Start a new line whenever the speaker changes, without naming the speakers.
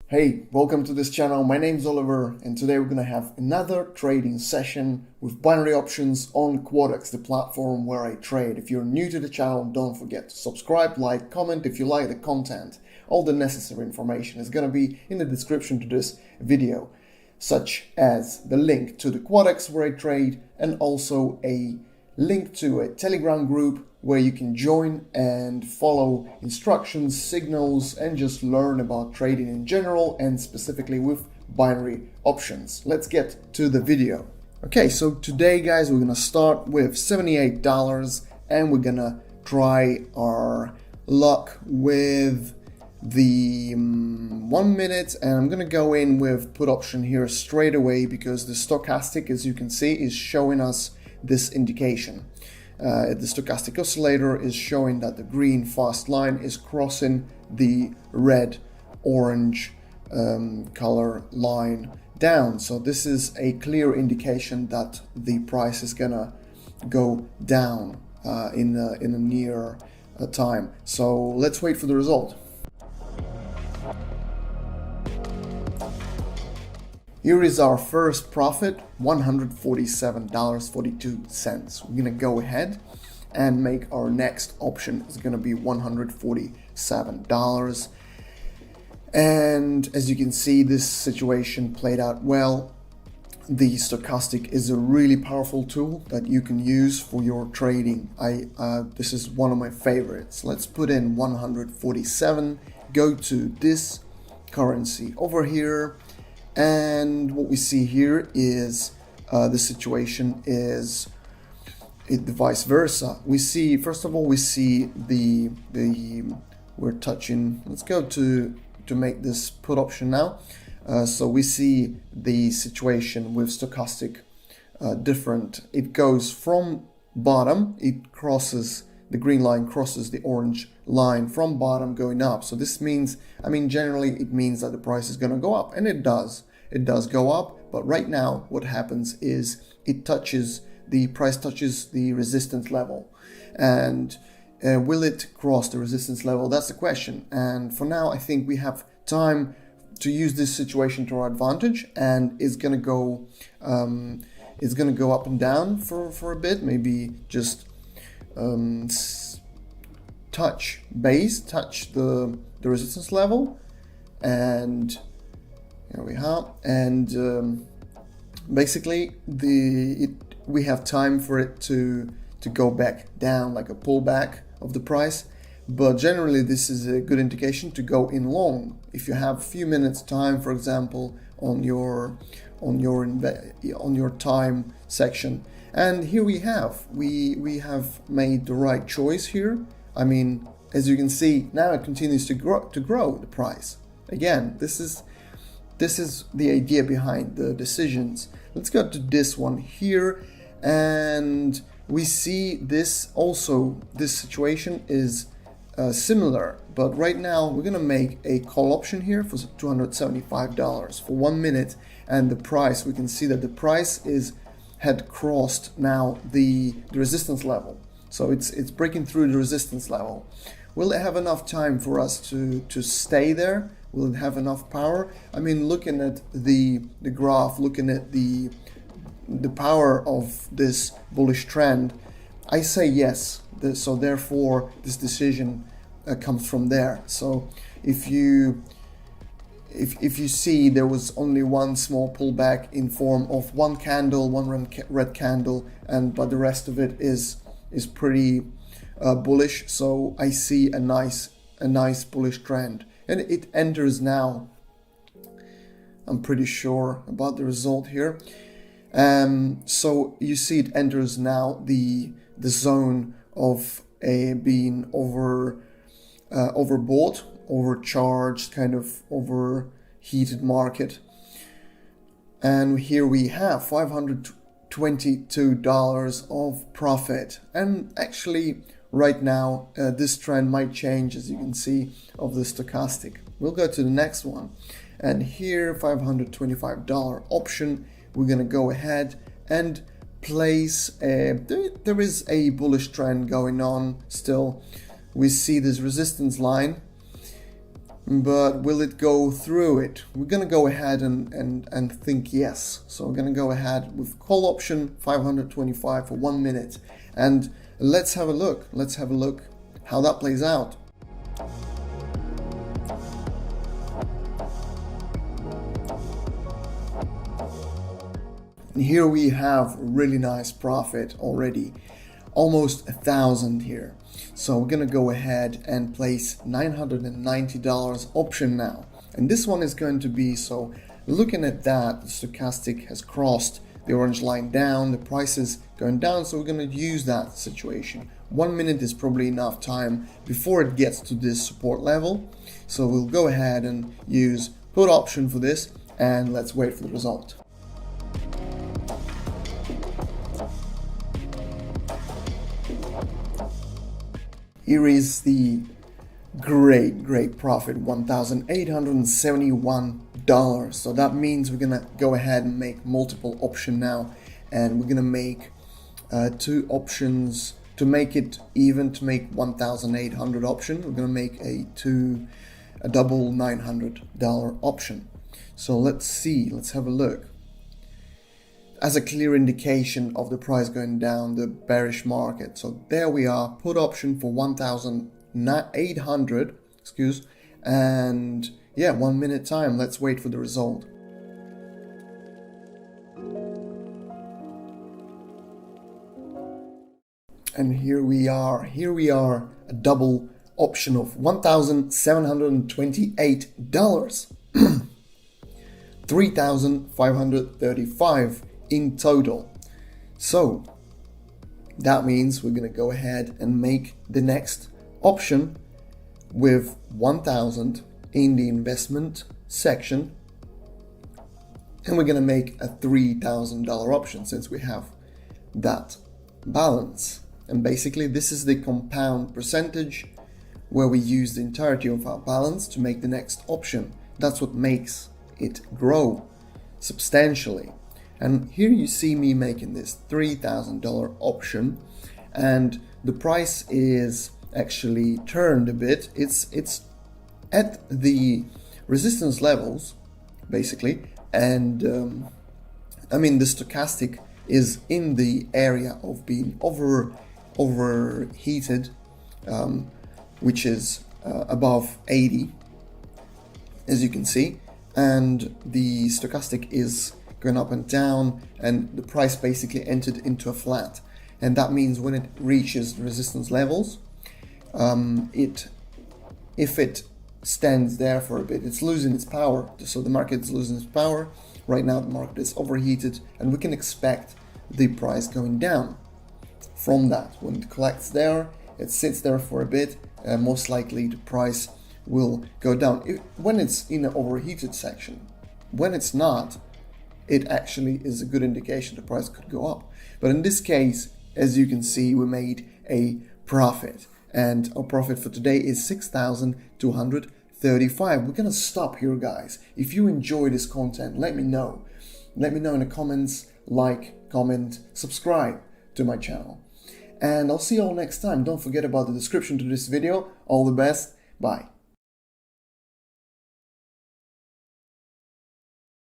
Hey, welcome to this channel. My name's Oliver, and today we're going to have another trading session with binary options on Quotex, the platform where I trade. If you're new to the channel, don't forget to subscribe, like, comment if you like the content. All the necessary information is going to be in the description to this video, such as the link to the Quotex where I trade and also a link to a Telegram group where you can join and follow instructions, signals, and just learn about trading in general and specifically with binary options. Let's get to the video. Okay, so today guys, we're gonna start with $78 and we're gonna try our luck with the 1 minute, and I'm gonna go in with put option here straight away because the stochastic, as you can see, is showing us this indication. The stochastic oscillator is showing that the green fast line is crossing the red orange color line down. So this is a clear indication that the price is gonna go down in a near time. So let's wait for the result. Here is our first profit, $147.42. We're gonna go ahead and make our next option. It's gonna be $147. And as you can see, this situation played out well. The stochastic is a really powerful tool that you can use for your trading. This is one of my favorites. Let's put in 147, go to this currency over here. And what we see here is the situation is the vice versa. We see, first of all, we see we're touching. Let's go to make this put option now. So we see the situation with stochastic different. It goes from bottom. It crosses the green line, crosses the orange line from bottom going up. So this means, generally it means that the price is going to go up, and it does. It does go up, but right now what happens is the price touches the resistance level. And will it cross the resistance level? That's the question. And for now, I think we have time to use this situation to our advantage, and it's going to go up and down for a bit, maybe just touch the resistance level, and here we are. And basically we have time for it to go back down, like a pullback of the price. But generally this is a good indication to go in long if you have a few minutes time, for example, on your time section. And here we have made the right choice here. As you can see, now it continues to grow the price. Again, this is the idea behind the decisions. Let's go to this one here, and we see this also. This situation is similar, but right now we're gonna make a call option here for $275 for 1 minute, and the price, we can see that the price had crossed now the resistance level. So it's breaking through the resistance level. Will it have enough time for us to stay there? Will it have enough power? Looking at the graph, looking at the power of this bullish trend, I say yes. So therefore, this decision comes from there. So if you see, there was only one small pullback in form of one candle, one red candle, but the rest of it is pretty bullish. So I see a nice bullish trend. And it enters now. I'm pretty sure about the result here. So you see it enters now the zone of being overbought, overcharged, kind of overheated market. And here we have $522 of profit. And actually, right now, this trend might change, as you can see, of the stochastic. We'll go to the next one. And here, $525 option. We're going to go ahead and place there is a bullish trend going on still. We see this resistance line But will it go through it? We're gonna go ahead and think yes. So we're gonna go ahead with call option 525 for 1 minute. And let's have a look. Let's have a look how that plays out. And here we have a really nice profit already, almost 1,000 here. So we're gonna go ahead and place $990 option now. And this one is going to be, so looking at that, the stochastic has crossed the orange line down, the price is going down, so we're gonna use that situation. 1 minute is probably enough time before it gets to this support level. So we'll go ahead and use put option for this, and let's wait for the result. Here is the great profit, $1,871. So that means we're gonna go ahead and make multiple option now, and we're gonna make 2 options to make it even, to make 1,800 option. We're gonna make a double $900 option. So let's see, let's have a look. As a clear indication of the price going down, the bearish market. So there we are, put option for 1,800, and yeah, 1 minute time. Let's wait for the result. And here we are, a double option of $1,728, 3,535 in total. So that means we're going to go ahead and make the next option with 1,000 in the investment section, and we're going to make a $3,000 option since we have that balance. And basically this is the compound percentage where we use the entirety of our balance to make the next option. That's what makes it grow substantially. And here you see me making this $3,000 option, and the price is actually turned a bit. It's at the resistance levels basically, and I mean the stochastic is in the area of being overheated, which is above 80, as you can see, and the stochastic is going up and down, and the price basically entered into a flat. And that means when it reaches resistance levels, if it stands there for a bit, it's losing its power. So the market is losing its power. Right now the market is overheated, and we can expect the price going down from that. When it collects there, it sits there for a bit, most likely the price will go down when it's in an overheated section. When it's not, it actually is a good indication the price could go up. But in this case, as you can see, we made a profit, and our profit for today is $6,235. We're gonna stop here, guys. If you enjoy this content, let me know. Let me know in the comments, like, comment, subscribe to my channel. And I'll see you all next time. Don't forget about the description to this video. All the best. Bye.